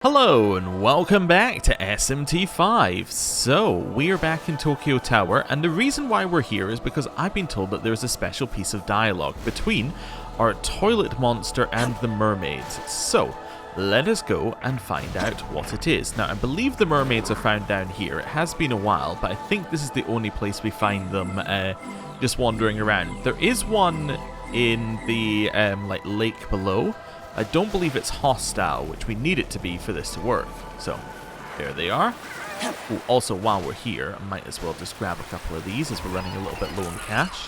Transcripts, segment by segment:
Hello and welcome back to SMT5. So, we are back in Tokyo Tower, and the reason why we're here is because I've been told that there's a special piece of dialogue between our toilet monster and the mermaids. So, let us go and find out what it is. Now, I believe the mermaids are found down here. It has been a while, but I think this is the only place we find them just wandering around. There is one in the lake below. I don't believe it's hostile, which we need it to be for this to work. So, there they are. Ooh, also, while we're here, I might as well just grab a couple of these as we're running a little bit low on cash.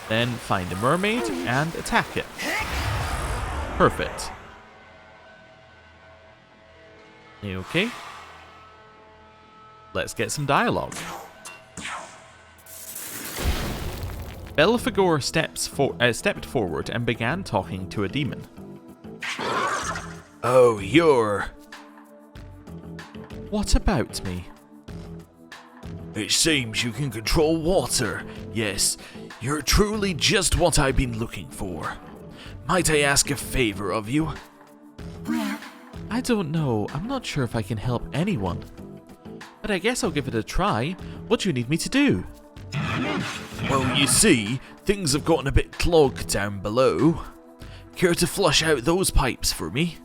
Then find a mermaid and attack it. Perfect. Okay. Let's get some dialogue. Belphegor stepped forward and began talking to a demon. Oh, you're... What about me? It seems you can control water. Yes, you're truly just what I've been looking for. Might I ask a favor of you? I don't know. I'm not sure if I can help anyone. But I guess I'll give it a try. What do you need me to do? Well, you see, things have gotten a bit clogged down below. Care to flush out those pipes for me?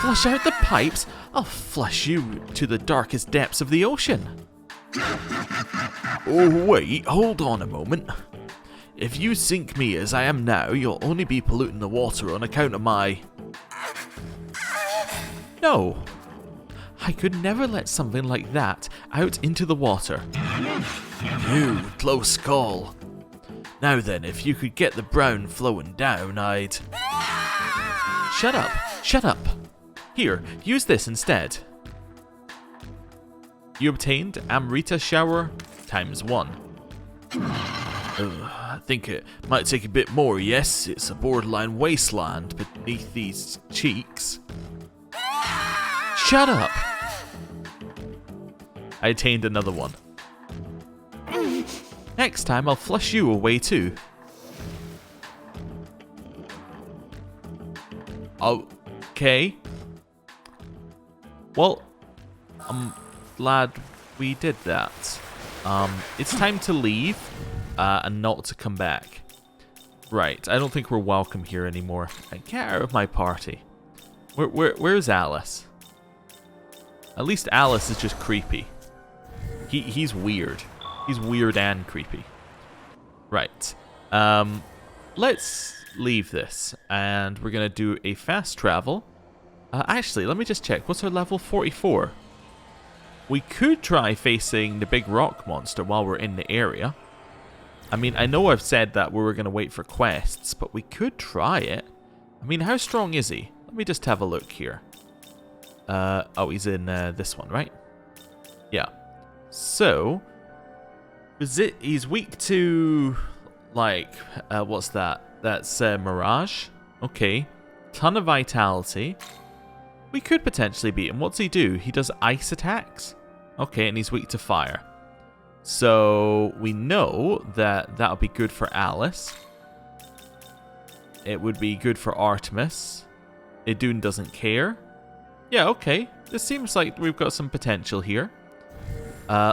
Flush out the pipes? I'll flush you to the darkest depths of the ocean. Oh, wait, hold on a moment. If you sink me as I am now, you'll only be polluting the water on account of my... No. I could never let something like that out into the water. You, close call. Now then, if you could get the brown flowing down, I'd... Shut up, shut up. Here, use this instead. You obtained Amrita Shower ×1. I think it might take a bit more, yes? It's a borderline wasteland beneath these cheeks. Shut up! I attained another one. Next time I'll flush you away too. Okay. Well, I'm glad we did that. It's time to leave and not to come back. Right, I don't think we're welcome here anymore. Get out of my party. Where's Alice? At least Alice is just creepy. He's weird. He's weird and creepy. Right. Let's leave this, and we're gonna do a fast travel. Actually, let me just check. What's our level? 44. We could try facing the big rock monster while we're in the area. I mean, I know I've said that we were gonna wait for quests, but we could try it. I mean, how strong is he? Let me just have a look here. Oh, he's in this one, right? Yeah. So, he's weak to, like, what's that? That's Mirage. Okay. Ton of vitality. We could potentially beat him. What's he do? He does ice attacks. Okay, and he's weak to fire. So, we know that that'll be good for Alice. It would be good for Artemis. Idun doesn't care. Yeah, okay. This seems like we've got some potential here.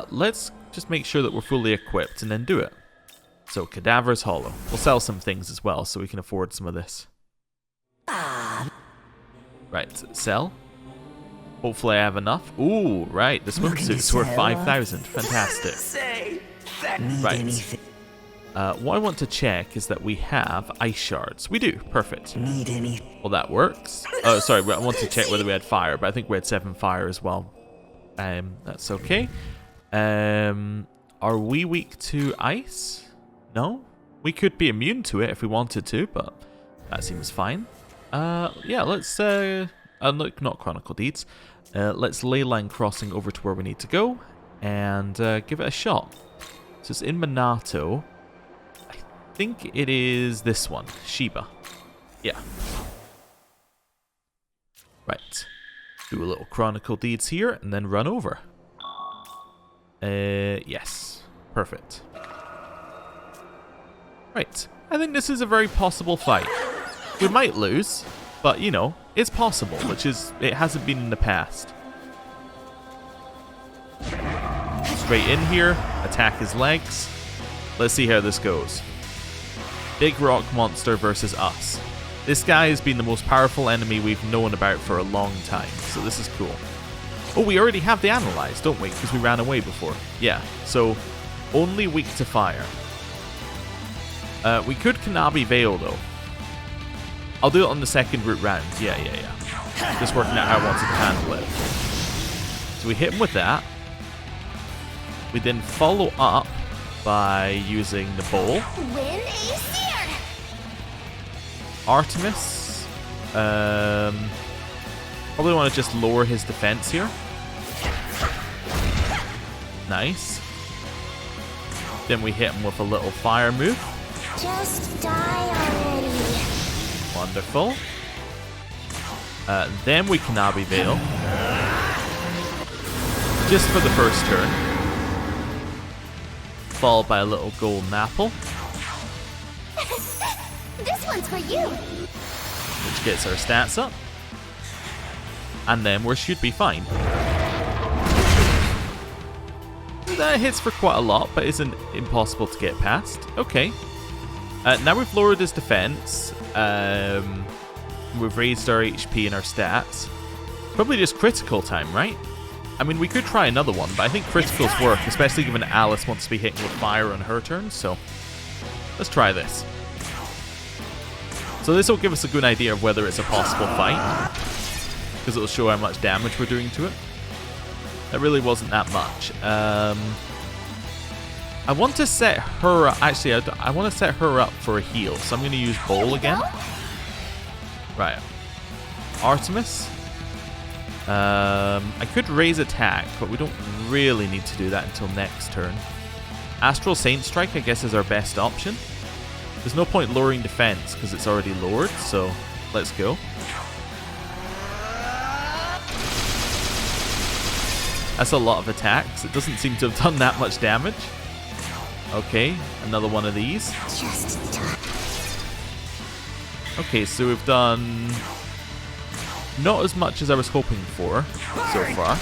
Let's just make sure that we're fully equipped and then do it. So, Cadaver's Hollow. We'll sell some things as well so we can afford some of this. Right, sell. Hopefully I have enough. Ooh, right, the swimsuit's worth 5,000. Fantastic. Right. What I want to check is that we have ice shards. We do. Perfect. Well, that works. Oh, sorry, I want to check whether we had fire, but I think we had 7 fire as well. That's okay. Are we weak to ice? No? We could be immune to it if we wanted to, but that seems fine. Yeah, let's, look, not Chronicle Deeds. Let's Leyline Crossing over to where we need to go and give it a shot. So it's in Minato. I think it is this one, Shiba. Yeah. Right. Do a little Chronicle Deeds here and then run over. Yes. Perfect. Right. I think this is a very possible fight. We might lose, but you know, it's possible, which is, it hasn't been in the past. Straight in here, attack his legs. Let's see how this goes. Big rock monster versus us. This guy has been the most powerful enemy we've known about for a long time, so this is cool. Oh, we already have the analyze, don't we? Because we ran away before. Yeah, so only weak to fire. We could Kanabi Veil though. I'll do it on the second route round. Yeah. Just working out how I wanted to handle it. So we hit him with that. We then follow up by using the bowl. Win a seer. Artemis. Probably want to just lower his defense here. Nice. Then we hit him with a little fire move. Just die already. Wonderful. Then we Kanabi Veil. Just for the first turn. Followed by a little golden apple. This one's for you. Which gets our stats up. And then we should be fine. That hits for quite a lot, but isn't impossible to get past. Okay. Now we've lowered his defense. We've raised our HP and our stats. Probably just critical time, right? I mean, we could try another one, but I think criticals work, especially given Alice wants to be hitting with fire on her turn, so let's try this. So this will give us a good idea of whether it's a possible fight, because it will show how much damage we're doing to it. That really wasn't that much. I want to set her up. Actually, I want to set her up for a heal, so I'm going to use Bowl again. Right. Artemis. I could raise attack, but we don't really need to do that until next turn. Astral Saint Strike, I guess, is our best option. There's no point lowering defense because it's already lowered, so let's go. That's a lot of attacks. It doesn't seem to have done that much damage. Okay, another one of these. Okay, so we've done not as much as I was hoping for so far.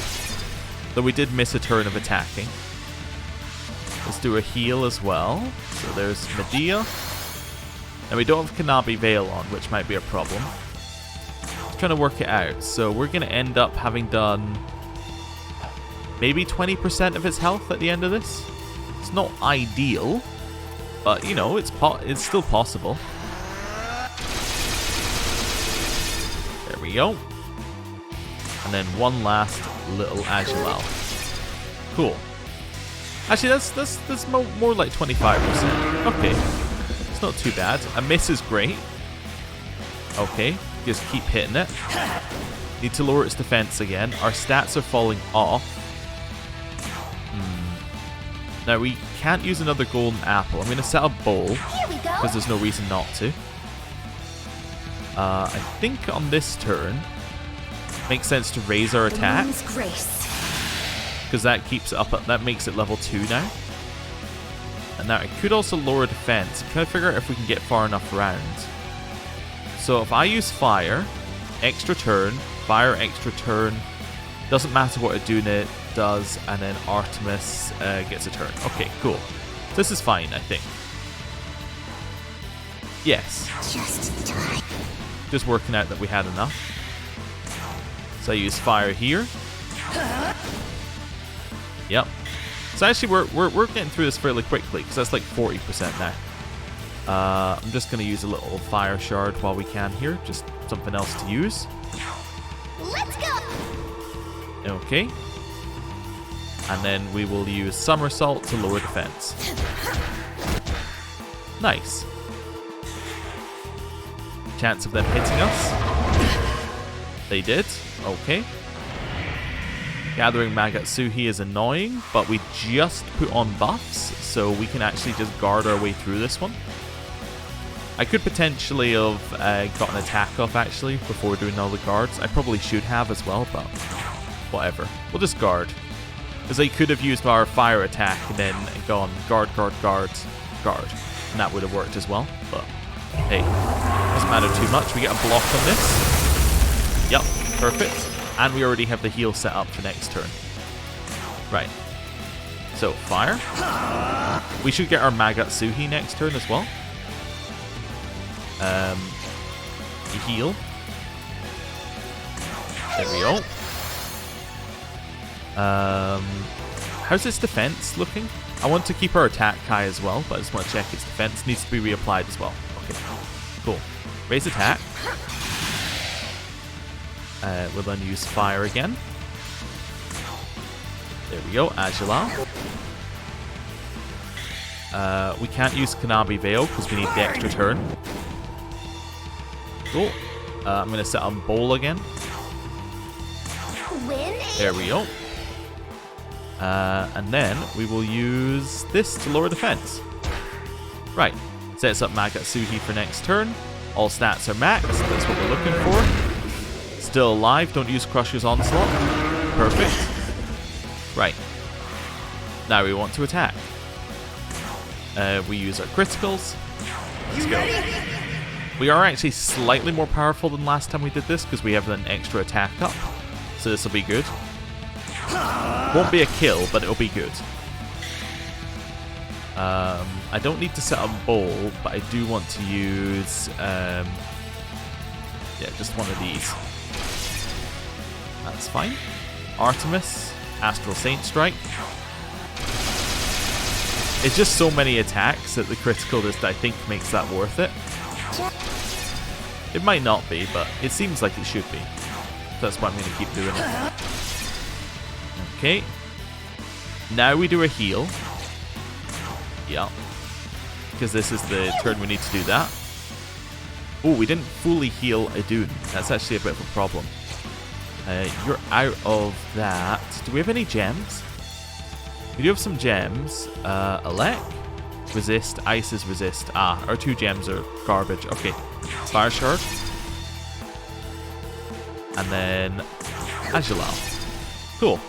Though we did miss a turn of attacking. Let's do a heal as well. So there's Medea. And we don't have Kanabi Veil on, which might be a problem. Just trying to work it out. So we're going to end up having done maybe 20% of his health at the end of this. It's not ideal, but you know, it's still possible. There we go. And then one last little Agilal. Cool. Actually, that's more like 25%. Okay, it's not too bad. A miss is great. Okay, just keep hitting it. Need to lower its defense again. Our stats are falling off. Now we can't use another golden apple. I'm going to set a bowl because there's no reason not to. I think on this turn makes sense to raise our attack because that keeps it up. That makes it level 2 now. And now I could also lower defense. I'm trying to figure out if we can get far enough around. So if I use fire, extra turn, fire, extra turn, doesn't matter what Aduna does, and then Artemis gets a turn. Okay, cool. This is fine, I think. Yes. Just working out that we had enough. So I use fire here. Yep. So actually, we're getting through this fairly quickly because that's like 40% now. I'm just going to use a little fire shard while we can here, just something else to use. Let's go. Okay. And then we will use somersault to lower defense. Nice. Chance of them hitting us. They did. Okay. Gathering Magatsuhi is annoying, but we just put on buffs, so we can actually just guard our way through this one. I could potentially have got an attack off, actually, before doing all the guards. I probably should have as well, but whatever. We'll just guard. Because I could have used our fire attack and then gone guard, guard, guard, guard. And that would have worked as well. But hey, doesn't matter too much. We get a block on this. Yep, perfect. And we already have the heal set up for next turn. Right. So, fire. We should get our Magatsuhi next turn as well. Heal. There we go. How's its defense looking? I want to keep our attack high as well, but I just want to check its defense needs to be reapplied as well. Okay, cool. Raise attack. We'll then use fire again. There we go, Agilal. We can't use Kanabi Veil because we need the extra turn. Cool. I'm going to set on Bowl again. There we go. And then we will use this to lower defense. Right. Sets up Magatsuhi for next turn. All stats are maxed. That's what we're looking for. Still alive. Don't use Crusher's Onslaught. Perfect. Right. Now we want to attack. We use our criticals. Let's go. We are actually slightly more powerful than last time we did this because we have an extra attack up. So this will be good. Won't be a kill, but it'll be good. I don't need to set up Bowl, but I do want to use... yeah, just one of these. That's fine. Artemis. Astral Saint Strike. It's just so many attacks that the critical just, I think, makes that worth it. It might not be, but it seems like it should be. That's why I'm going to keep doing it. Okay. Now we do a heal. Yeah. Because this is the turn we need to do that. Oh, we didn't fully heal Idun. That's actually a bit of a problem. You're out of that. Do we have any gems? We do have some gems. Elect, resist, ice is resist. Ah, our 2 gems are garbage. Okay. Fire Shard. And then Agilal. Cool.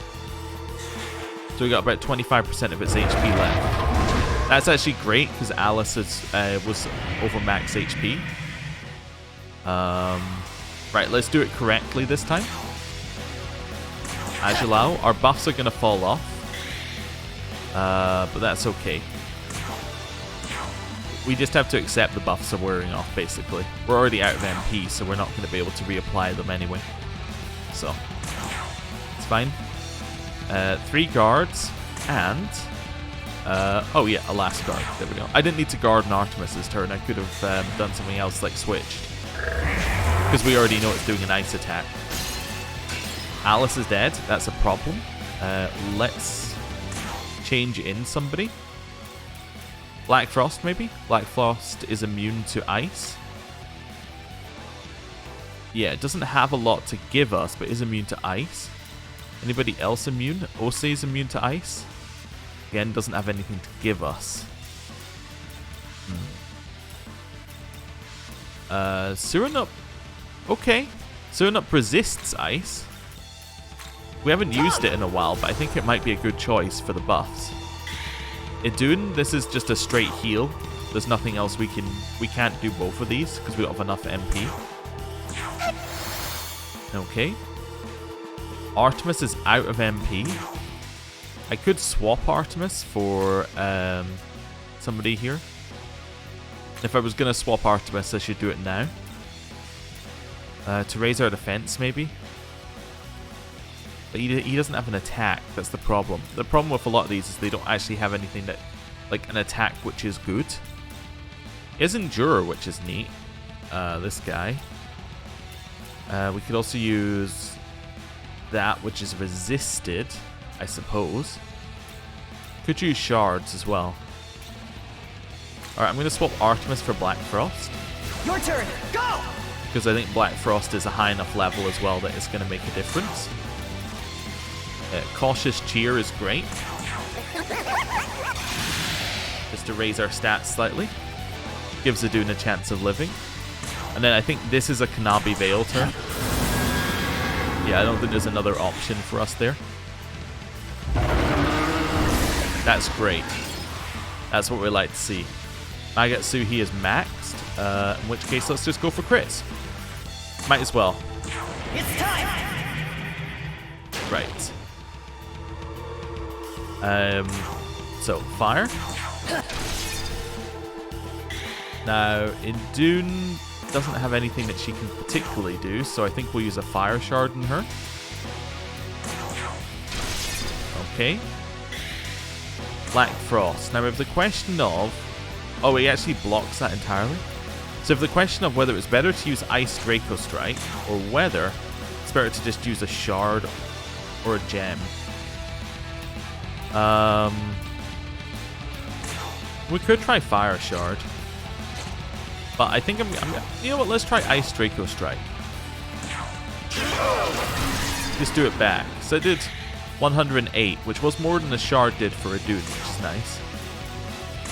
So we got about 25% of its HP left. That's actually great because Alice was over max HP. Right, let's do it correctly this time. Agilal, our buffs are going to fall off. But that's okay. We just have to accept the buffs are wearing off, basically. We're already out of MP, so we're not going to be able to reapply them anyway. So, it's fine. 3 guards, and... oh yeah, a last guard. There we go. I didn't need to guard an Artemis's turn. I could have done something else, like switched. Because we already know it's doing an ice attack. Alice is dead. That's a problem. Let's change in somebody. Black Frost, maybe? Black Frost is immune to ice. Yeah, it doesn't have a lot to give us, but is immune to ice. Anybody else immune? Ose is immune to ice. Again, doesn't have anything to give us. Surunup. Okay. Surunup resists ice. We haven't used it in a while, but I think it might be a good choice for the buffs. Idun, this is just a straight heal. There's nothing else we can't do both of these because we don't have enough MP. Okay. Artemis is out of MP. I could swap Artemis for somebody here. If I was going to swap Artemis, I should do it now. To raise our defense, maybe. But he doesn't have an attack. That's the problem. The problem with a lot of these is they don't actually have anything that... like an attack which is good. He has Endure, which is neat. This guy. We could also use that, which is resisted, I suppose. Could use Shards as well. Alright, I'm going to swap Artemis for Black Frost. Your turn, go! Because I think Black Frost is a high enough level as well that it's going to make a difference. Cautious Cheer is great. Just to raise our stats slightly. Gives Idun a chance of living. And then I think this is a Kanabi Veil turn. Yeah, I don't think there's another option for us there. That's great. That's what we like to see. Magatsuhi is maxed, in which case let's just go for crits. Might as well. It's time! Right. So, fire. Now, Indune doesn't have anything that she can particularly do, so I think we'll use a fire shard on her. Okay. Black Frost. Now, we have the question of... Oh, he actually blocks that entirely. So, if the question of whether it's better to use Ice Draco Strike, or whether it's better to just use a shard or a gem. We could try Fire Shard. But I think I'm you know what, let's try Ice Draco Strike. Just do it back. So I did 108, which was more than the shard did for a dude, which is nice.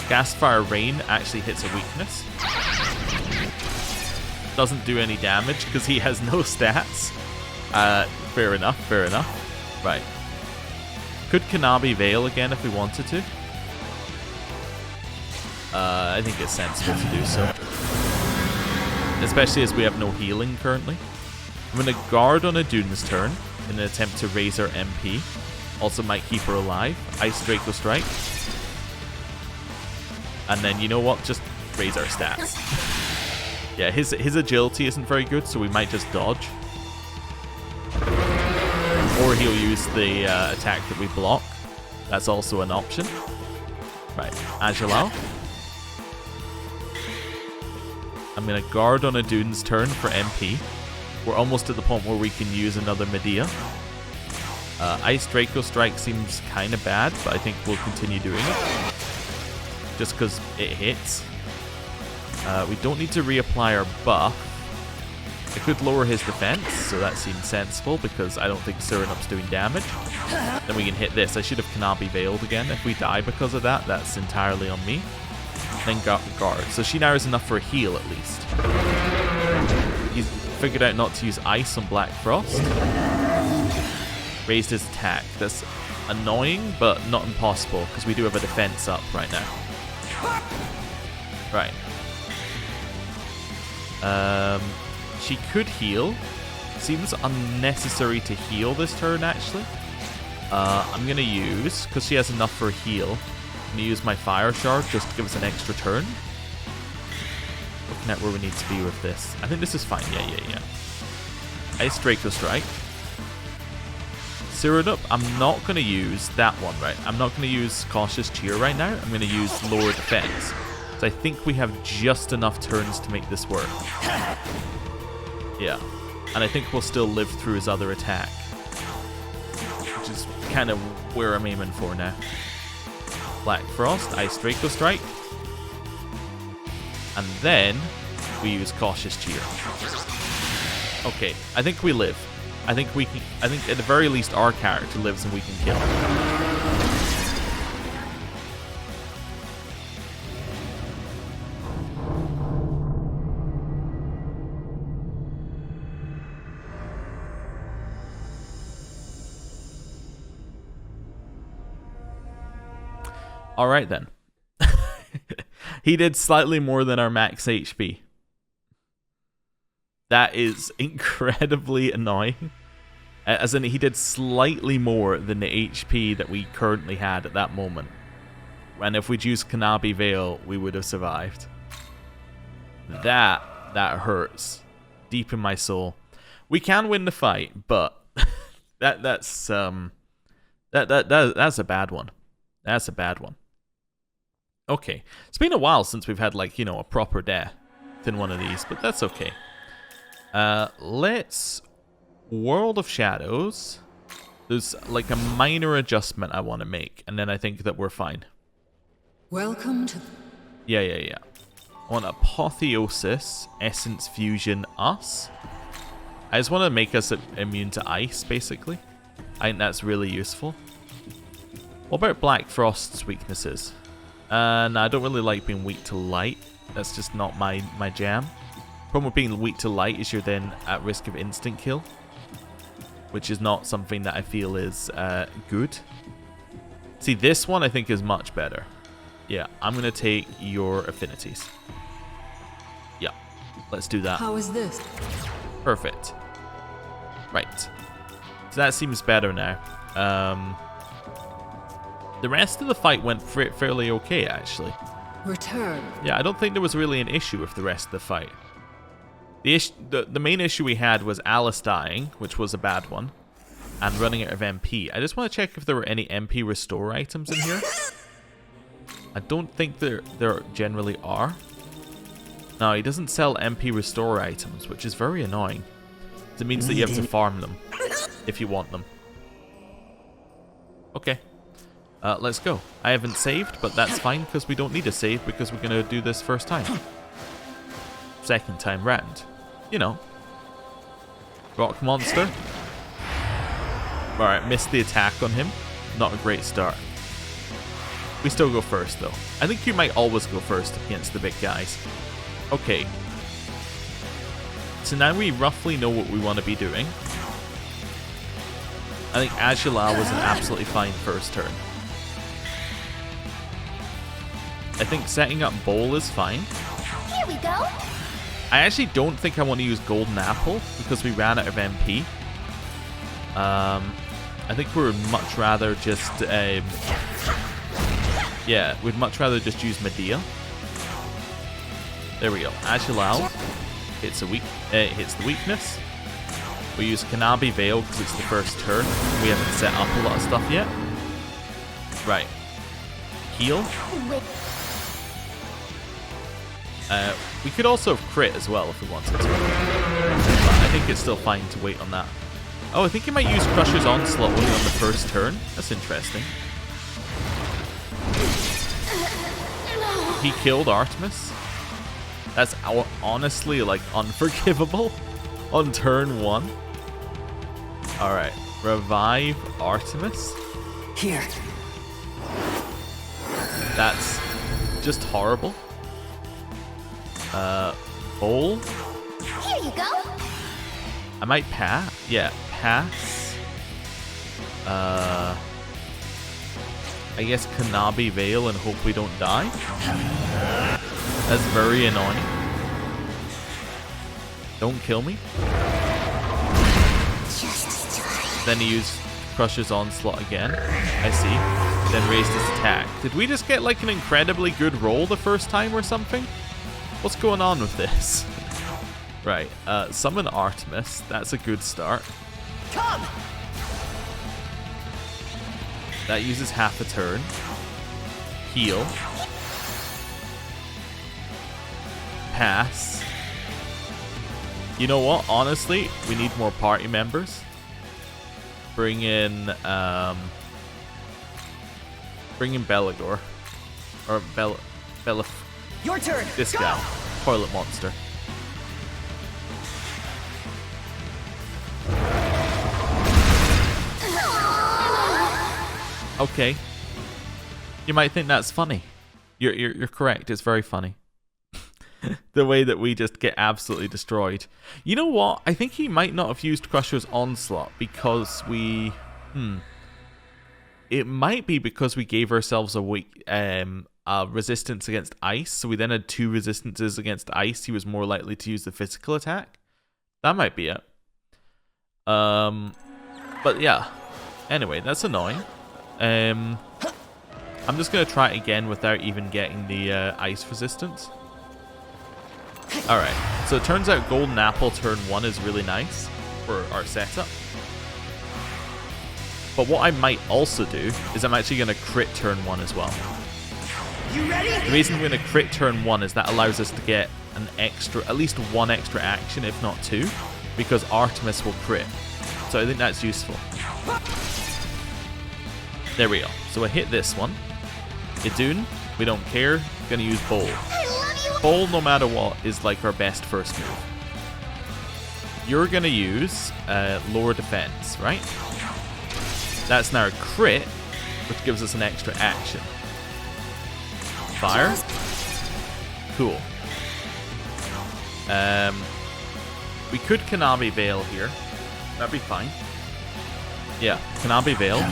Gas Fire Rain actually hits a weakness. Doesn't do any damage because he has no stats. Fair enough, fair enough. Right. Could Kanabi Veil again if we wanted to. I think it's sensible to do so. Especially as we have no healing currently. I'm going to guard on Adune's turn in an attempt to raise her MP. Also might keep her alive. Ice Draco Strike. And then, you know what? Just raise our stats. Yeah, his agility isn't very good, so we might just dodge. Or he'll use the attack that we block. That's also an option. Right, Agilao. I'm going to guard on Adune's turn for MP. We're almost at the point where we can use another Medea. Ice Draco Strike seems kind of bad, but I think we'll continue doing it. Just because it hits. We don't need to reapply our buff. I could lower his defense, so that seems sensible because I don't think Surinup's doing damage. Then we can hit this. I should have Kanabi Veiled again. If we die because of that, that's entirely on me. Then guard. So she now is enough for a heal at least. He's figured out not to use ice on Black Frost. Raised his attack. That's annoying, but not impossible because we do have a defense up right now. Right. She could heal. Seems unnecessary to heal this turn, actually. I'm going to use, because she has enough for a heal, I'm going to use my Fire Shard just to give us an extra turn. Looking at where we need to be with this. I think this is fine. Yeah. Ice Draco Strike. Cyrodiil, I'm not going to use that one, right? I'm not going to use Cautious Cheer right now. I'm going to use Lower Defense. So I think we have just enough turns to make this work. Yeah. And I think we'll still live through his other attack. Which is kind of where I'm aiming for now. Black Frost, Ice Draco Strike. And then we use Cautious Cheer. Okay, I think we live. I think at the very least our character lives and we can kill him. Alright then. He did slightly more than our max HP. That is incredibly annoying. As in, he did slightly more than the HP that we currently had at that moment. And if we'd used Kanabi Veil, we would have survived. That hurts. Deep in my soul. We can win the fight, but that's a bad one. That's a bad one. Okay. It's been a while since we've had, like, you know, a proper death in one of these, but that's okay. Let's... World of Shadows. There's, like, a minor adjustment I want to make, and then I think that we're fine. Welcome to... Yeah. I want Apotheosis, Essence Fusion, us. I just want to make us immune to ice, basically. I think that's really useful. What about Black Frost's weaknesses? No, I don't really like being weak to light. That's just not my jam. Problem with being weak to light is you're then at risk of instant kill, which is not something that I feel is good. See, this one I think is much better. Yeah, I'm going to take your affinities. Yeah, let's do that. How is this? Perfect. Right. So that seems better now. The rest of the fight went fairly okay, actually. Return. Yeah, I don't think there was really an issue with the rest of the fight. The main issue we had was Alice dying, which was a bad one, and running out of MP. I just want to check if there were any MP restore items in here. I don't think there generally are. No, he doesn't sell MP restore items, which is very annoying. It means that you have to farm them if you want them. Okay. Let's go. I haven't saved, but that's fine because we don't need a save because we're going to do this first time. Second time round. You know. Rock monster. Alright, missed the attack on him. Not a great start. We still go first though. I think you might always go first against the big guys. Okay. So now we roughly know what we want to be doing. I think Agilal was an absolutely fine first turn. I think setting up Bowl is fine. Here we go. I actually don't think I want to use Golden Apple because we ran out of MP. I think we'd much rather just yeah, we'd much rather just use Medea. There we go. Agilal hits the weakness. We use Kanabi Veil because it's the first turn. We haven't set up a lot of stuff yet. Right. Heal. We could also have crit as well if we wanted to. But I think it's still fine to wait on that. Oh, I think he might use Crusher's Onslaught only on the first turn. That's interesting. He killed Artemis. That's honestly, like, unforgivable on turn 1. Alright. Revive Artemis. Here. That's just horrible. Bowl. Here you go. I might pass. Yeah, pass. I guess Kanabi Veil and hope we don't die. That's very annoying. Don't kill me. Then he used Crusher's Onslaught again. I see. Then raised his attack. Did we just get like an incredibly good roll the first time or something? What's going on with this? Right, summon Artemis. That's a good start. Come! That uses half a turn. Heal. Pass. You know what? Honestly, we need more party members. Bring in Belagor. Or Your turn. this Go! guy. Toilet monster. Okay. You might think that's funny. You're correct. It's very funny. The way that we just get absolutely destroyed. You know what? I think he might not have used Crusher's Onslaught because we... It might be because we gave ourselves a weak resistance against ice. So we then had 2 resistances against ice. He was more likely to use the physical attack. That might be it. But yeah. Anyway, that's annoying. I'm just going to try it again without even getting the ice resistance. Alright, so it turns out Golden Apple turn 1 is really nice for our setup. But what I might also do is I'm actually going to crit turn 1 as well. You ready? The reason we're going to crit turn 1 is that allows us to get an extra, at least 1 extra action, if not 2, because Artemis will crit. So I think that's useful. There we go. So I hit this one. Idun, we don't care. Gonna use Bowl. Bowl, no matter what, is like our best first move. You're gonna use lower defense, right? That's now a crit, which gives us an extra action. Fire. Cool. We could Kanabi Veil here. That'd be fine. Yeah, Kanabi Veil.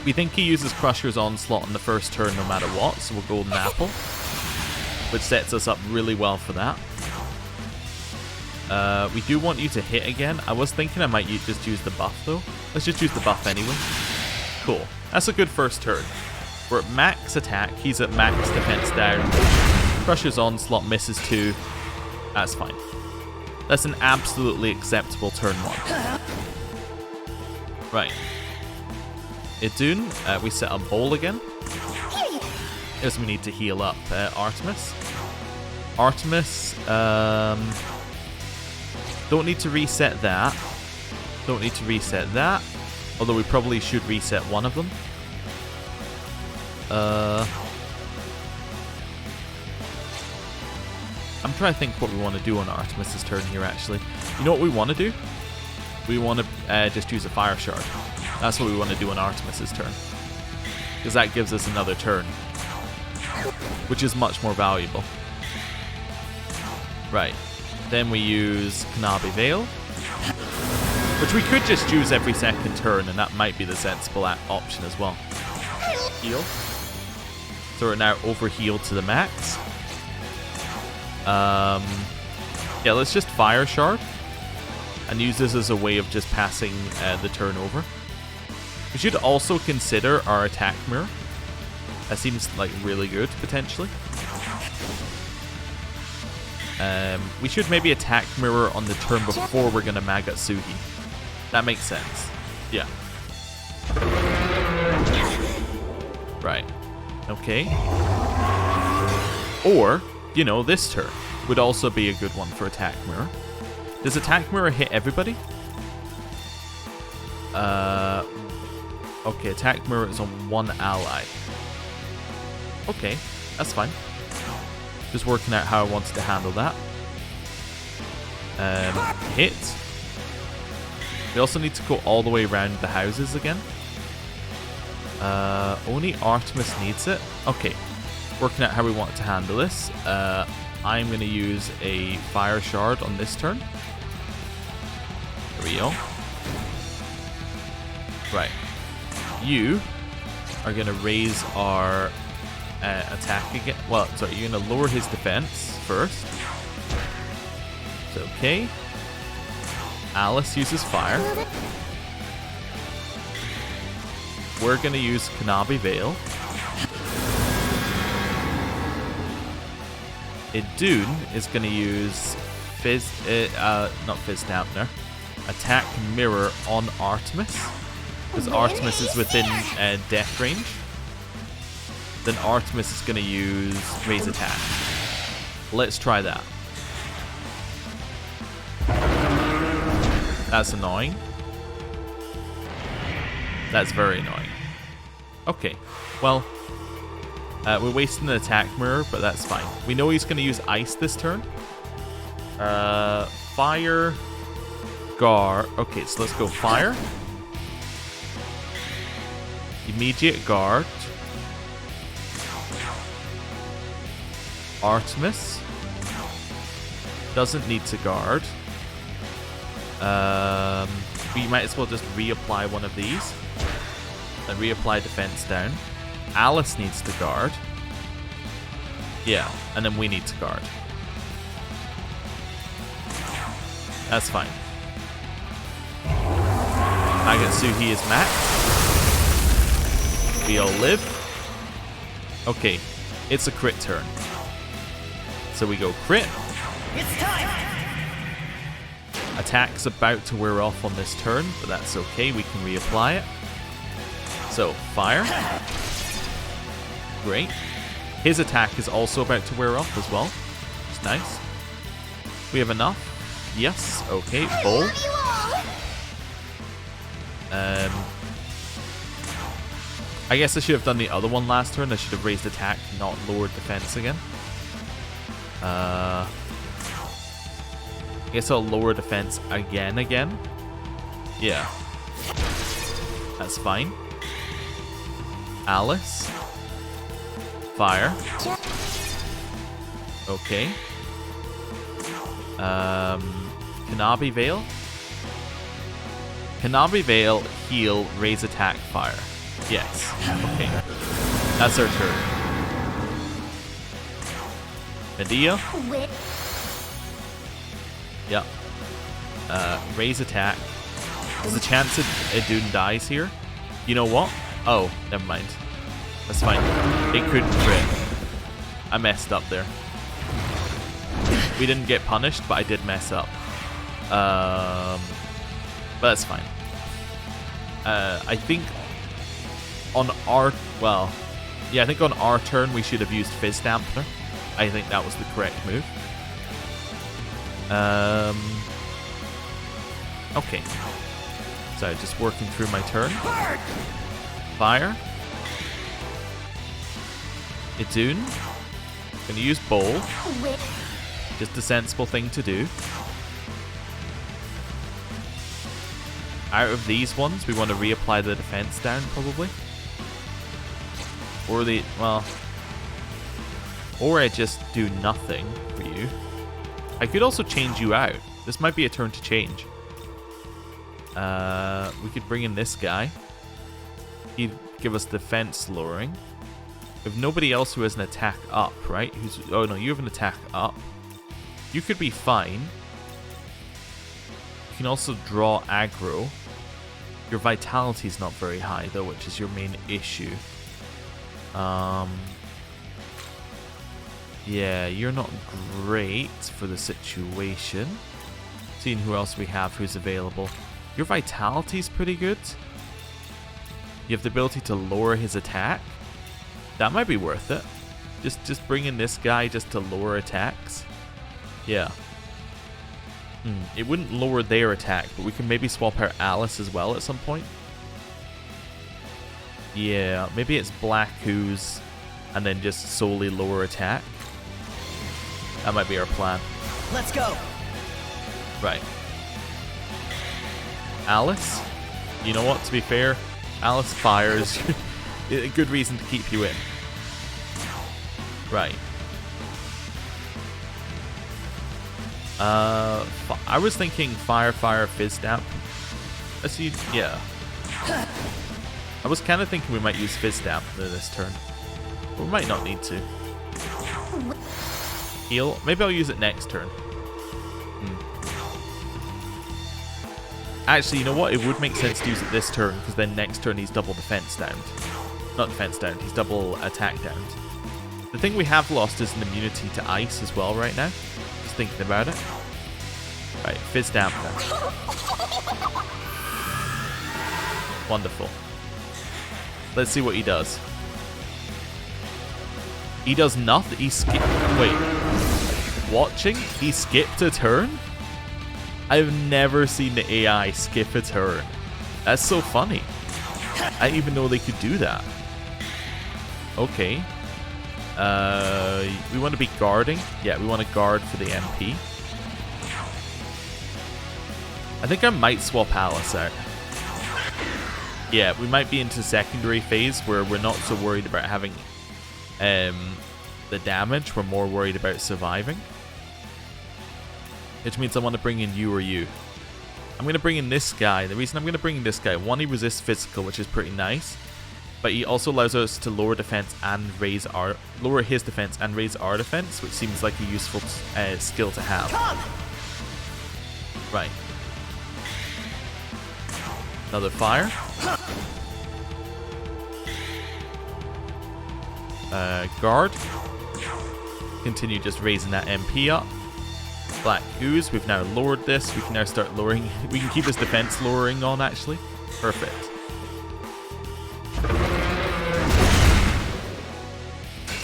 We think he uses Crusher's Onslaught on the first turn no matter what, so we'll Golden Apple, which sets us up really well for that. We do want you to hit again. I was thinking I might just use the buff though. Let's just use the buff anyway. Cool. That's a good first turn. We're at max attack. He's at max defense down. Crusher's Onslaught misses 2. That's fine. That's an absolutely acceptable turn 1. Right. Idun, we set up Bowl again. Guess we need to heal up Artemis. Artemis, don't need to reset that. Don't need to reset that. Although we probably should reset one of them. I'm trying to think what we want to do on Artemis's turn here, actually. You know what we want to do? We want to just use a Fire Shard. That's what we want to do on Artemis's turn. Because that gives us another turn. Which is much more valuable. Right. Then we use Kanabi Veil. Which we could just use every second turn, and that might be the sensible option as well. Heal. So we're now over-healed to the max. Yeah, let's just Fire Shard. And use this as a way of just passing the turn over. We should also consider our attack mirror. That seems like really good, potentially. We should maybe attack mirror on the turn before we're going to Magatsuhi. That makes sense. Yeah. Right. Okay. Or, you know, this turn would also be a good one for attack mirror. Does attack mirror hit everybody? Okay, attack mirror is on one ally. Okay, that's fine. Just working out how I wanted to handle that. Hit. We also need to go all the way around the houses again. Only Artemis needs it. Okay, working out how we want to handle this. I'm going to use a Fire Shard on this turn. There we go. Right. You are going to raise our attack again. Well, sorry, you're going to lower his defense first. It's okay. Alice uses fire. We're going to use Kanabi Veil. Idun is going to use not Fizz Dampener. Attack Mirror on Artemis. Because Artemis is within death range. Then Artemis is going to use Raise Attack. Let's try that. That's annoying. That's very annoying. Okay, well, we're wasting an attack mirror, but that's fine. We know he's going to use ice this turn. Fire, guard. Okay, so let's go fire. Immediate guard. Artemis doesn't need to guard. We might as well just reapply one of these and reapply defense down. Alice needs to guard. Yeah, and then we need to guard. That's fine. Magatsuhi is max. We all live. Okay, it's a crit turn. So we go crit. It's time. Attack's about to wear off on this turn, but that's okay. We can reapply it. So, fire. Great. His attack is also about to wear off as well. It's nice. We have enough. Yes. Okay. Bowl. I guess I should have done the other one last turn. I should have raised attack, not lowered defense again. I guess I'll lower defense again. Yeah. That's fine. Alice. Fire. Okay. Kanabi Veil. Kanabi Veil, heal, raise attack, fire. Yes. Okay. That's our turn. Medea. Quit. Yep. Raise attack. There's a chance Idun dies here. You know what? Oh, never mind. That's fine. It couldn't crit. I messed up there. We didn't get punished, but I did mess up. But that's fine. I think on our... Well, yeah, I think on our turn we should have used Fizz Dampener. I think that was the correct move. Okay. So, just working through my turn. Fire. Idun. Gonna use Bowl. Quit. Just a sensible thing to do. Out of these ones, we want to reapply the defense down, probably. Or the... Well... Or I just do nothing for you. I could also change you out. This might be a turn to change. We could bring in this guy. He'd give us defense lowering. We have nobody else who has an attack up, right? Oh no, you have an attack up. You could be fine. You can also draw aggro. Your vitality is not very high though, which is your main issue. Yeah, you're not great for the situation. Seeing who else we have who's available. Your vitality is pretty good. You have the ability to lower his attack. That might be worth it. Just bring in this guy just to lower attacks. Yeah. It wouldn't lower their attack, but we can maybe swap out Alice as well at some point. Yeah, maybe it's Black Ooze and then just solely lower attack. That might be our plan. Let's go. Right. Alice? You know what, to be fair, Alice fires. A good reason to keep you in. Right. I was thinking fire, fizz damp. Let's see, yeah. I was kind of thinking we might use fizz damp this turn. But we might not need to. Heal. Maybe I'll use it next turn. Actually, you know what? It would make sense to use it this turn, because then next turn he's double defense down. Not defense down, he's double attack down. The thing we have lost is an immunity to ice as well right now. Just thinking about it. Right, fizz damp now. Wonderful. Let's see what he does. He does nothing. He skipped. Wait. Watching? He skipped a turn? I've never seen the AI skip a turn. That's so funny. I didn't even know they could do that. Okay. We want to be guarding. Yeah, we want to guard for the MP. I think I might swap Alice out. Yeah, we might be into secondary phase where we're not so worried about having the damage. We're more worried about surviving. Which means I want to bring in you or you. I'm going to bring in this guy. The reason I'm going to bring in this guy, one, he resists physical, which is pretty nice. But he also allows us to lower defense and raise our... Lower his defense and raise our defense, which seems like a useful skill to have. Right. Another fire. Guard. Continue just raising that MP up. Black Ooze, we've now lowered this. We can now start lowering. We can keep his defense lowering on, actually. Perfect.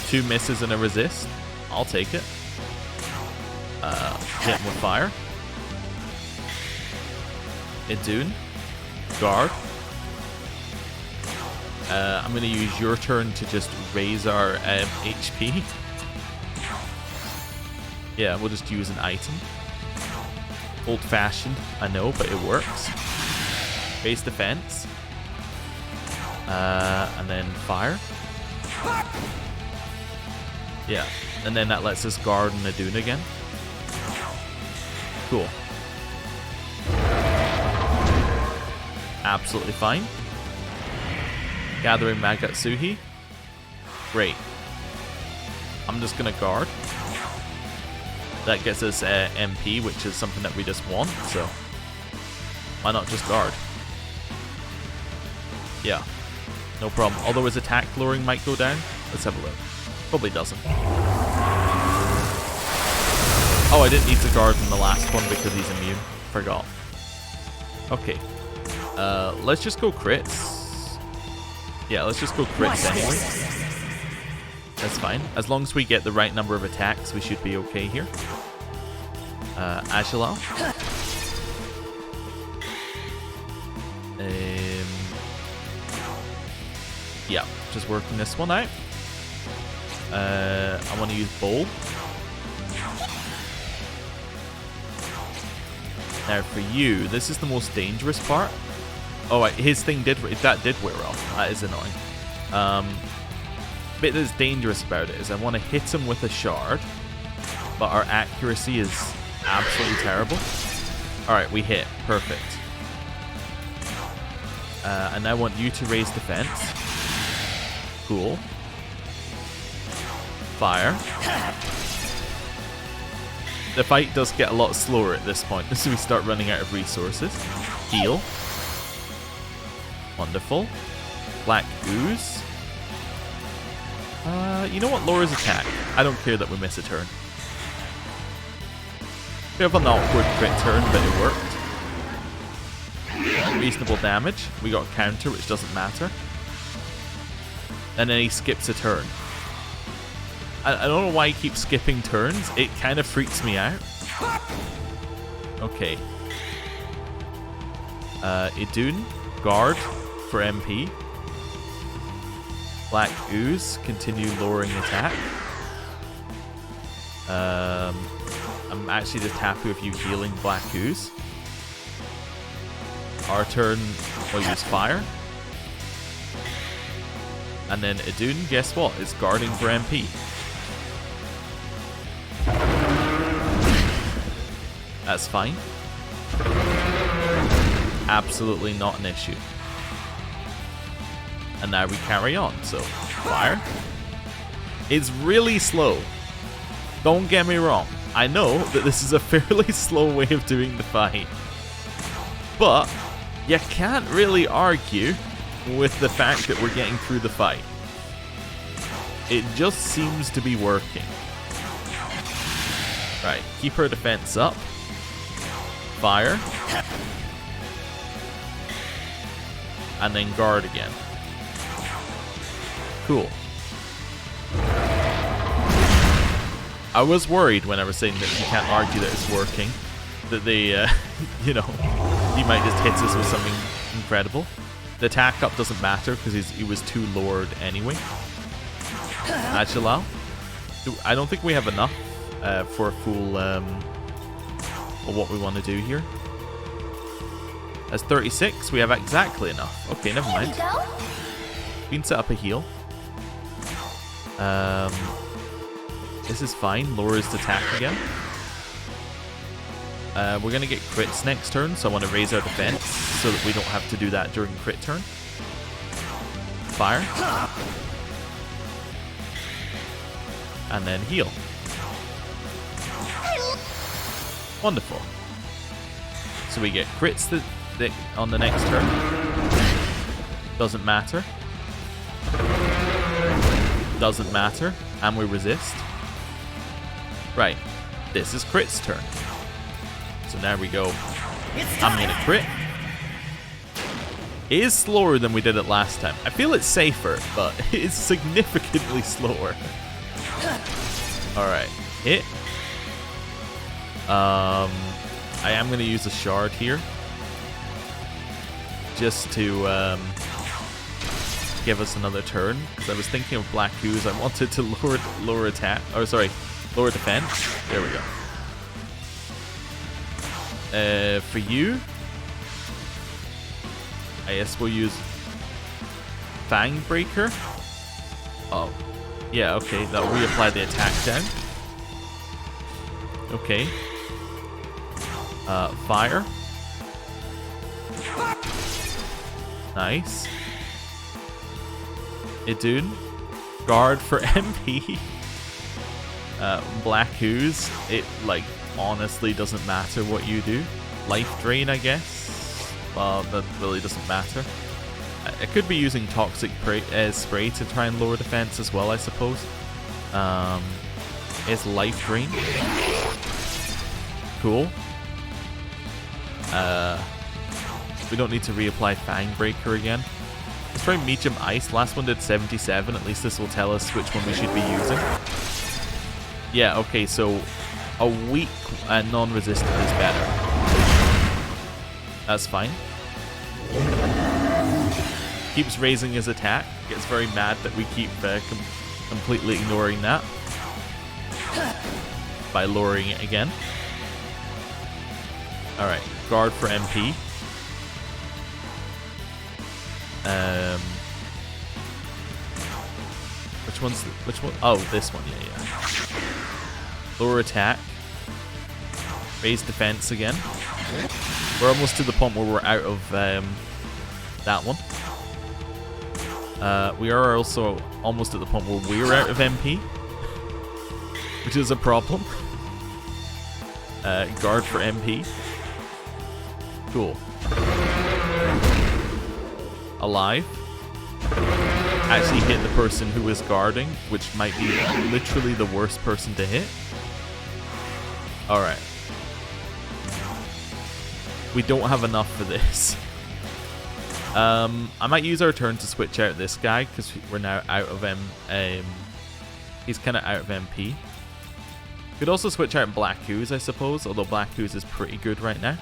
Two misses and a resist. I'll take it. Hit him with fire. Idun. Guard. I'm going to use your turn to just raise our HP. Yeah, we'll just use an item. Old-fashioned, I know, but it works. Base defense. And then fire. Yeah, and then that lets us guard and Idun again. Cool. Absolutely fine. Gathering Magatsuhi. Great. I'm just gonna guard. That gets us MP, which is something that we just want, so why not just guard? Yeah, no problem. Although his attack lowering might go down. Let's have a look. Probably doesn't. Oh, I didn't need to guard in the last one because he's immune. Forgot. Okay. Let's just go crits. Yeah, let's just go crits anyway. That's fine. As long as we get the right number of attacks, we should be okay here. Agilal. Yeah, just working this one out. I want to use Bowl. Now for you, this is the most dangerous part. Oh, his thing did wear off. That is annoying. Bit that's dangerous about it is I want to hit him with a shard, but our accuracy is absolutely terrible. Alright, we hit. Perfect. And I want you to raise defense. Cool. Fire. The fight does get a lot slower at this point, so we start running out of resources. Heal. Wonderful. Black Ooze. You know what? Laura's attack. I don't care that we miss a turn. We have an awkward crit turn, but it worked. Reasonable damage. We got counter, which doesn't matter. And then he skips a turn. I don't know why he keeps skipping turns. It kind of freaks me out. Okay. Idun. Guard for MP. Black Ooze, continue lowering attack. I'm actually just happy with you healing Black Ooze. Our turn, we'll use Fire. And then Idun, guess what? It's guarding for MP. That's fine. Absolutely not an issue. And now we carry on, so Fire. It's really slow. Don't get me wrong. I know that this is a fairly slow way of doing the fight. But you can't really argue with the fact that we're getting through the fight. It just seems to be working. Right, keep her defense up. Fire. And then guard again. Cool. I was worried when I was saying that you can't argue that it's working. That they, you know, he might just hit us with something incredible. The attack up doesn't matter because he was too lowered anyway. Agilal. I don't think we have enough for a full, what we want to do here. That's 36. We have exactly enough. Okay, never mind. We can set up a heal. This is fine. Laura's attack again. We're going to get crits next turn, so I want to raise our defense so that we don't have to do that during crit turn. Fire. And then heal. Wonderful. So we get crits on the next turn. Doesn't matter. Doesn't matter. And we resist. Right. This is crit's turn. So now we go. I'm going to crit. It is slower than we did it last time. I feel it's safer, but it is significantly slower. Alright. Hit. I am going to use a shard here. Just to give us another turn. Because I was thinking of Black Ooze. I wanted to lower attack. Or sorry, lower defense. There we go. For you, I guess we'll use Fang Breaker. Oh, yeah, okay, that'll reapply the attack down. Okay. Fire. Idun. Guard for MP. Black Ooze. It, like, honestly doesn't matter what you do. Life Drain, I guess. Well, that really doesn't matter. I could be using Toxic Spray to try and lower defense as well, I suppose. Is Life Drain. Cool. We don't need to reapply Fang Breaker again. Let's try Medium Ice. Last one did 77. At least this will tell us which one we should be using. Yeah, okay, so a weak non-resistant is better. That's fine. Keeps raising his attack. Gets very mad that we keep completely ignoring that by lowering it again. Alright, guard for MP. Which one? Oh, this one, yeah. Lower attack. Raise defense again. We're almost to the point where we're out of that one. We are also almost at the point where we're out of MP, which is a problem. Guard for MP. Cool. Alive. Actually hit the person who is guarding, which might be literally the worst person to hit. Alright. We don't have enough for this. I might use our turn to switch out this guy, because we're now out of he's kind of out of MP. Could also switch out Black Ooze, I suppose, although Black Ooze is pretty good right now.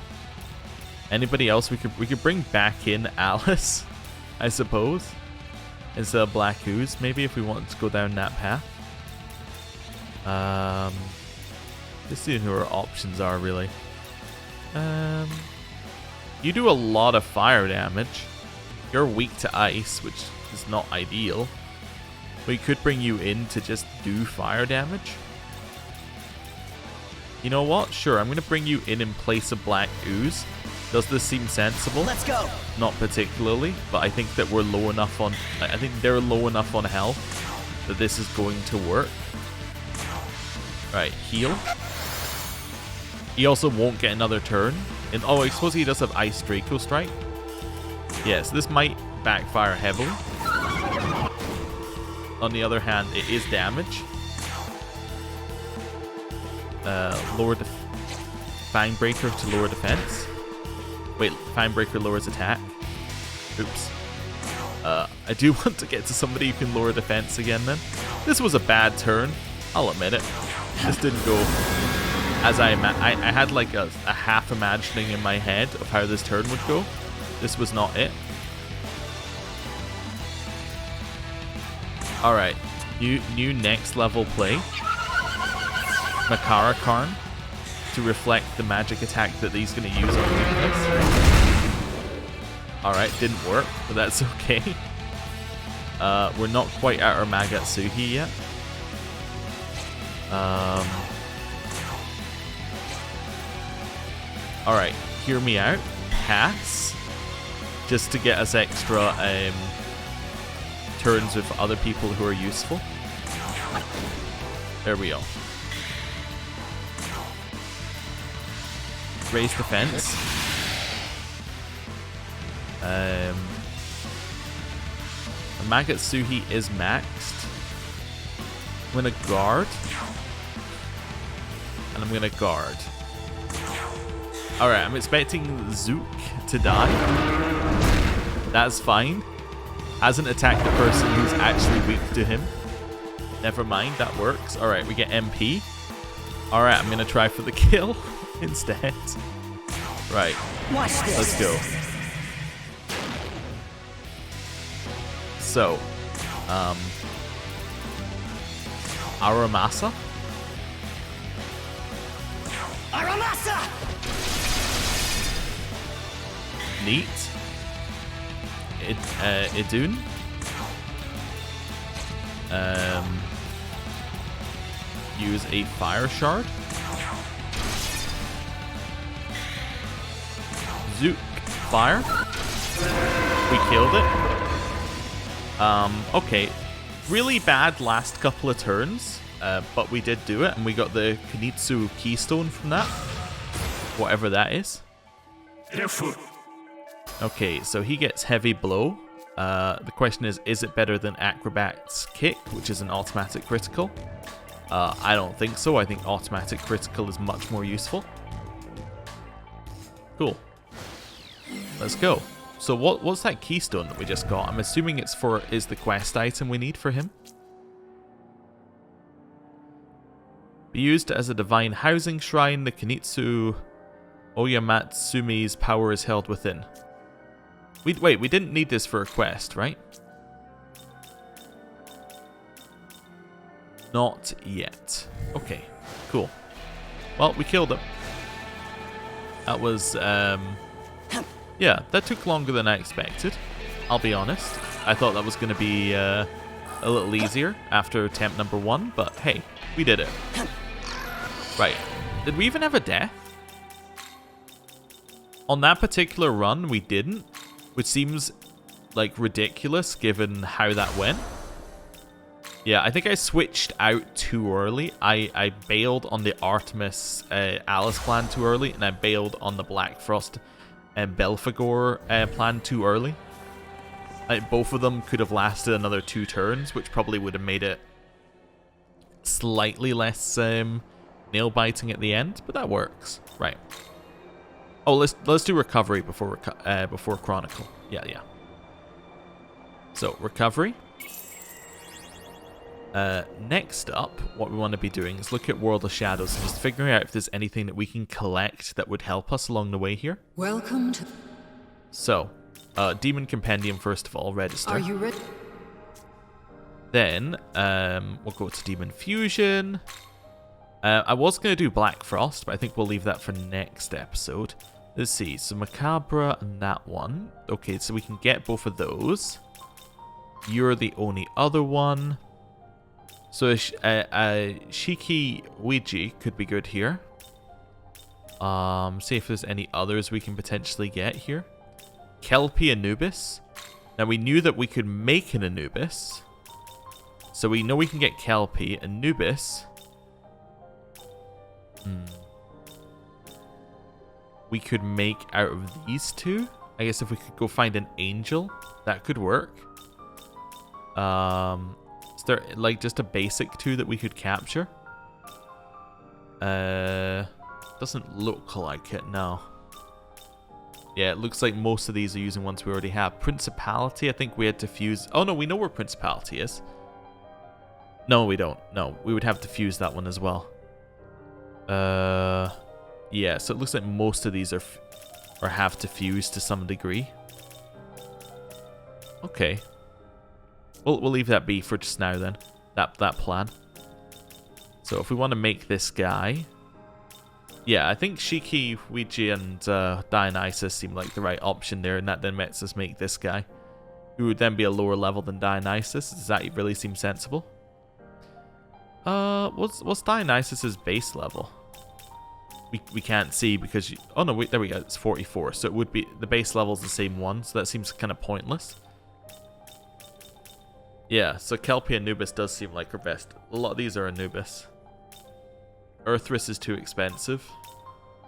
Anybody else we could bring back in Alice, I suppose, instead of Black Ooze, maybe, if we wanted to go down that path. Just seeing who our options are, really. You do a lot of fire damage. You're weak to ice, which is not ideal. We could bring you in to just do fire damage. You know what? Sure, I'm going to bring you in place of Black Ooze. Does this seem sensible? Let's go. Not particularly, but I think that we're low enough on... I think they're low enough on health that this is going to work. Right, heal. He also won't get another turn. And, oh, I suppose he does have Ice Draco Strike. Yes, this might backfire heavily. On the other hand, it is damage. Lower Fang Breaker to lower defense. Wait, Fang Breaker lowers attack. Oops. I do want to get to somebody who can lower defense again then. This was a bad turn. I'll admit it. This didn't go as I had like a half imagining in my head of how this turn would go. This was not it. Alright. New next level play. Macabre Karn. To reflect the magic attack that he's going to use on weakness. Alright, didn't work, but that's okay. We're not quite at our Magatsuhi yet. Alright, hear me out. Pass. Just to get us extra turns with other people who are useful. There we go. Raise defense. Magatsuhi is maxed. I'm gonna guard. And I'm gonna guard. Alright, I'm expecting Zook to die. That's fine. Hasn't attacked the person who's actually weak to him. Never mind, that works. Alright, we get MP. Alright, I'm gonna try for the kill instead. Right. Let's go. So, Aramasa. Aramasa! Neat. Idun. Use a fire shard. Zook. Fire. We killed it. Okay. Really bad last couple of turns, but we did do it, and we got the Kunitsu Keystone from that. Whatever that is. Okay, so he gets Heavy Blow. The question is it better than Acrobat's Kick, which is an automatic critical? I don't think so. I think automatic critical is much more useful. Cool. Let's go. So what's that keystone that we just got? I'm assuming it's the quest item we need for him. Be used as a divine housing shrine. The Kunitsu Oyamatsumi's power is held within. Wait, we didn't need this for a quest, right? Not yet. Okay, cool. Well, we killed him. That was, yeah, that took longer than I expected. I'll be honest. I thought that was going to be a little easier after attempt number 1, but hey, we did it. Right. Did we even have a death? On that particular run, we didn't, which seems like ridiculous given how that went. Yeah, I think I switched out too early. I bailed on the Artemis Alice plan too early, and I bailed on the Black Frost and Belphegor plan too early. Both of them could have lasted another 2 turns, which probably would have made it slightly less nail-biting at the end, but that works. Right. Oh, let's do recovery before Chronicle. Yeah. So, recovery. Next up, what we want to be doing is look at World of Shadows and just figuring out if there's anything that we can collect that would help us along the way here. Welcome to... So, Demon Compendium first of all, register. Are you ready? Then, we'll go to Demon Fusion. I was going to do Black Frost, but I think we'll leave that for next episode. Let's see, so Macabre and that one. Okay, so we can get both of those. You're the only other one. So Shiki Ouija could be good here. See if there's any others we can potentially get here. Kelpie Anubis. Now we knew that we could make an Anubis. So we know we can get Kelpie. Anubis. We could make out of these two. I guess if we could go find an angel, that could work. Is there like just a basic 2 that we could capture? Doesn't look like it, no. Yeah, it looks like most of these are using ones we already have. Principality, I think we had to fuse... Oh no, we know where Principality is. No, we don't. No, we would have to fuse that one as well. Yeah, so it looks like most of these are have to fuse to some degree. Okay. We'll leave that be for just now then. That plan. So if we want to make this guy... Yeah, I think Shiki, Ouija, and Dionysus seem like the right option there, and that then lets us make this guy. Who would then be a lower level than Dionysus. Does that really seem sensible? What's Dionysus's base level? We can't see because... Oh no, wait, there we go. It's 44. So it would be... The base level's the same one, so that seems kind of pointless. Yeah, so Kelpie Anubis does seem like our best. A lot of these are Anubis. Earthris is too expensive.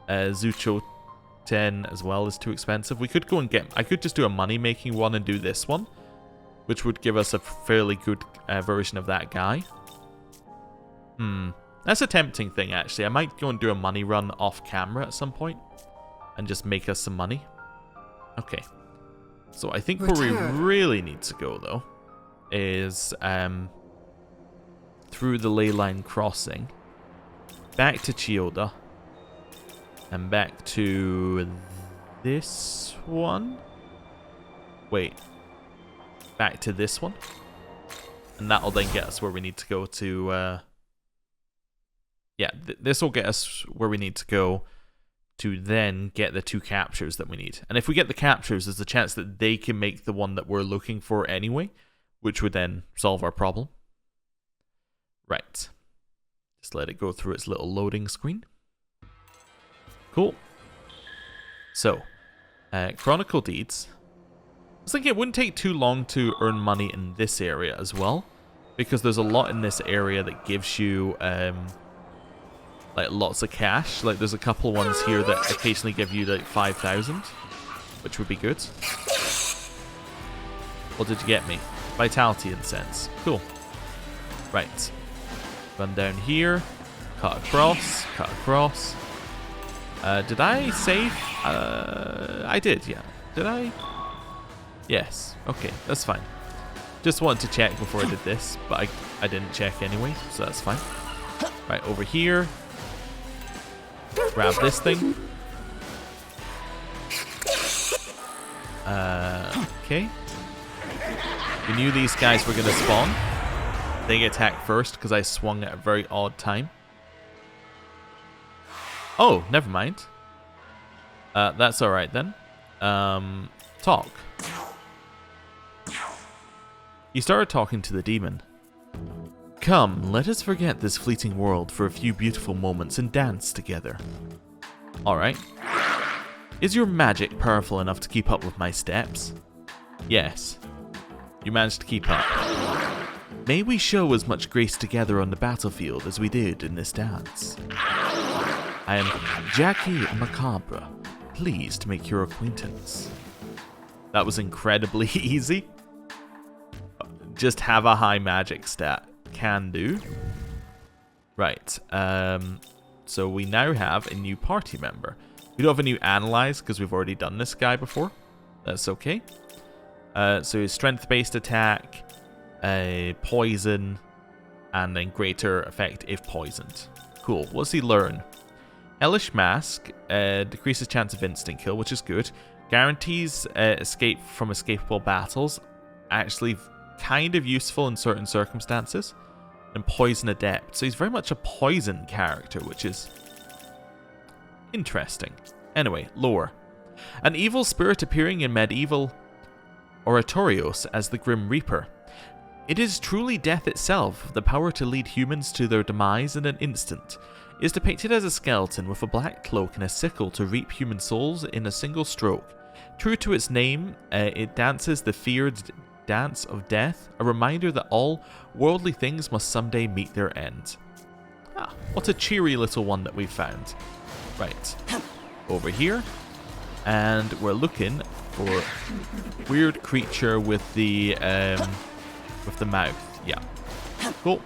Zucho 10 as well is too expensive. We could go and get... I could just do a money-making one and do this one, which would give us a fairly good version of that guy. That's a tempting thing, actually. I might go and do a money run off camera at some point and just make us some money. Okay. So I think where we really need to go, though, is through the ley line crossing, back to Chiyoda, and back to this one. Wait, back to this one, and that'll then get us where we need to go to. Yeah, this will get us where we need to go to then get the 2 captures that we need. And if we get the captures, there's a chance that they can make the one that we're looking for anyway, which would then solve our problem. Right. Just let it go through its little loading screen. Cool. So, Chronicle Deeds. was thinking it wouldn't take too long to earn money in this area as well, because there's a lot in this area that gives you like lots of cash. Like there's a couple ones here that occasionally give you like 5,000, which would be good. What did you get me? Vitality incense. Cool. Right. Run down here. Cut across. Cut across. Did I save? I did, yeah. Did I? Yes. Okay, that's fine. Just wanted to check before I did this, but I didn't check anyway, so that's fine. Right, over here. Grab this thing. Okay. We knew these guys were going to spawn. They attacked first because I swung at a very odd time. Oh, never mind. That's alright then. Talk. He started talking to the demon. Come, let us forget this fleeting world for a few beautiful moments and dance together. Alright. Is your magic powerful enough to keep up with my steps? Yes. You managed to keep up. May we show as much grace together on the battlefield as we did in this dance. I am Jackie Macabre. Pleased to make your acquaintance. That was incredibly easy. Just have a high magic stat. Can do. Right. So we now have a new party member. We don't have a new analyze because we've already done this guy before. That's okay. So his strength-based attack, poison, and then greater effect if poisoned. Cool. What's he learn? Hellish Mask decreases chance of instant kill, which is good. Guarantees escape from escapable battles. Actually kind of useful in certain circumstances. And Poison Adept. So he's very much a poison character, which is interesting. Anyway, lore. An evil spirit appearing in medieval oratorios as the Grim Reaper. It is truly death itself, the power to lead humans to their demise in an instant. It is depicted as a skeleton with a black cloak and a sickle to reap human souls in a single stroke. True to its name, it dances the feared dance of death, a reminder that all worldly things must someday meet their end. Ah, what a cheery little one that we found. Right, over here, and we're looking for weird creature with the mouth. Yeah, cool.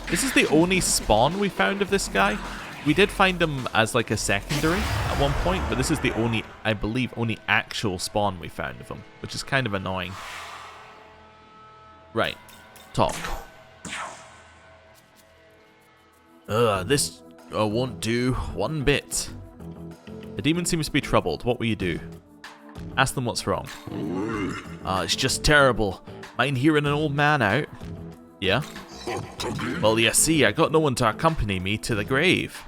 This is the only spawn we found of this guy. We did find him as like a secondary at one point, but this is the only, I believe, only actual spawn we found of him, which is kind of annoying. Right, talk. This won't do one bit. The demon seems to be troubled. What will you do? Ask them what's wrong. It's just terrible. Mind hearing an old man out? Yeah? Well, you see, I got no one to accompany me to the grave.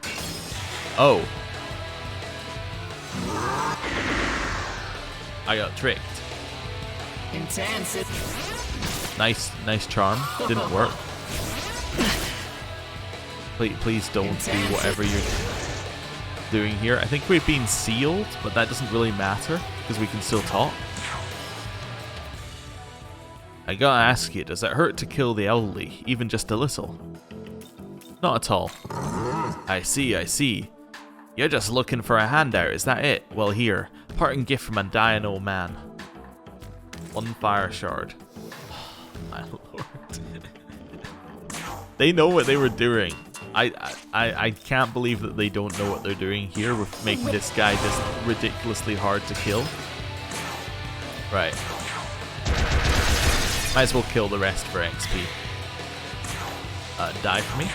Oh. I got tricked. Intense. Nice charm. Didn't work. Please don't do whatever you're doing here. I think we've been sealed, but that doesn't really matter because we can still talk. I gotta ask you, does it hurt to kill the elderly, even just a little? Not at all. I see. You're just looking for a handout, is that it? Well, here, parting gift from a dying old man. One fire shard. Oh, my lord. They know what they were doing. I can't believe that they don't know what they're doing here with making this guy just ridiculously hard to kill. Right. Might as well kill the rest for XP. Die for me.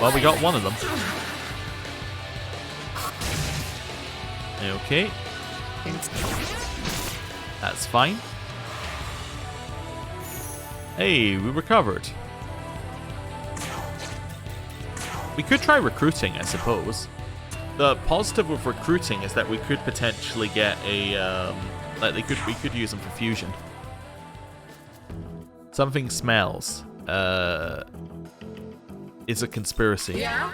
Well, we got one of them. Okay. That's fine. Hey, we recovered. We could try recruiting, I suppose. The positive with recruiting is that we could potentially get a we could use them for fusion. Something smells. It's a conspiracy. Yeah?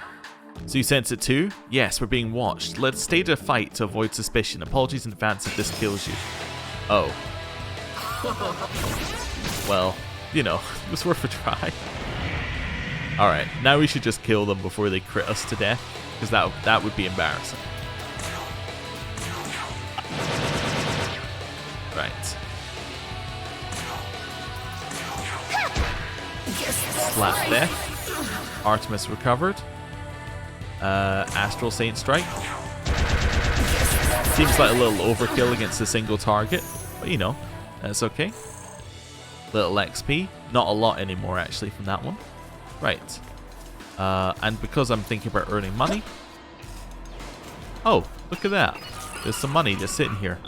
So you sense it too? Yes, we're being watched. Let's stage a fight to avoid suspicion. Apologies in advance if this kills you. Oh. Well, you know, it was worth a try. Alright, now we should just kill them before they crit us to death, because that would be embarrassing. Right. Slap death. Artemis recovered. Astral Saint Strike. Seems like a little overkill against a single target, but you know, that's okay. Little XP. Not a lot anymore, actually, from that one. Right. And because I'm thinking about earning money... Oh, look at that. There's some money just sitting here.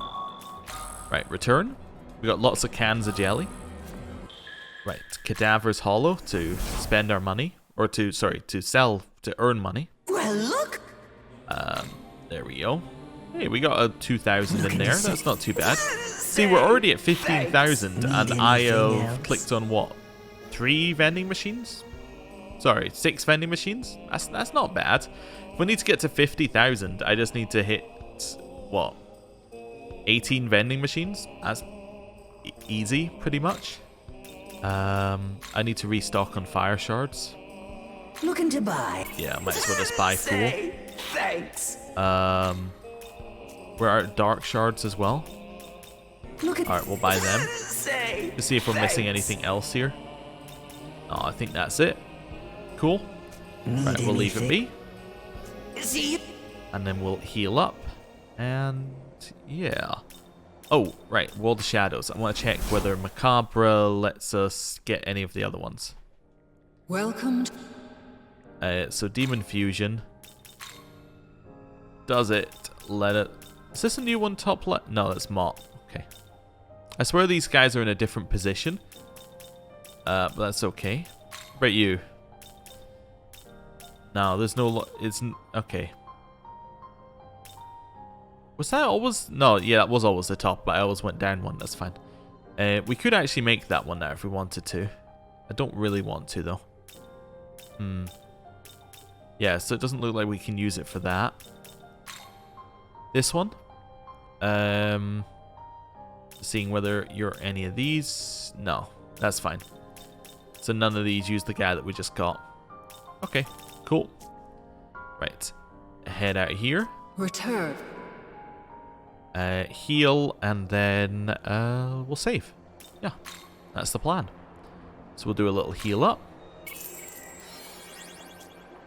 Right, return. We got lots of cans of jelly. Right, Cadaver's Hollow to spend our money. Or to, sorry, to sell, to earn money. Well, look. There we go. Hey, we got a 2,000 in there. That's not too bad. See, we're already at 15,000 and I have clicked on what? 3 vending machines? Sorry, 6 vending machines? That's not bad. If we need to get to 50,000, I just need to hit, what? 18 vending machines? That's easy, pretty much. I need to restock on fire shards. Looking to buy. Yeah, might as well just buy full. Thanks. Where are dark shards as well? Alright, we'll buy them. To see if we're missing anything else here. Oh, I think that's it. Cool. Right, we'll leave it be. And then we'll heal up. And yeah. Oh, right, World of Shadows. I want to check whether Macabre lets us get any of the other ones. Welcome. So Demon Fusion. Does it let it... Is this a new one top left? No, that's Mott. Okay. I swear these guys are in a different position. But that's okay. What about you? No, there's no... It's... Okay. Was that always... No, yeah, that was always the top, but I always went down one. That's fine. We could actually make that one now if we wanted to. I don't really want to, though. Yeah, so it doesn't look like we can use it for that. This one. Seeing whether you're any of these. No, that's fine. So none of these use the guy that we just got. Okay, cool. Right. Head out here. Return. Heal, and then we'll save. Yeah, that's the plan. So we'll do a little heal up.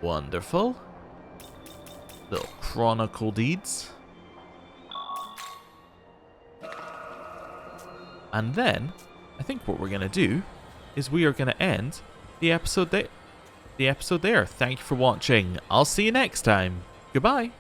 Wonderful. Little chronicle deeds. And then, I think what we're going to do is we are going to end the episode there. Thank you for watching. I'll see you next time. Goodbye.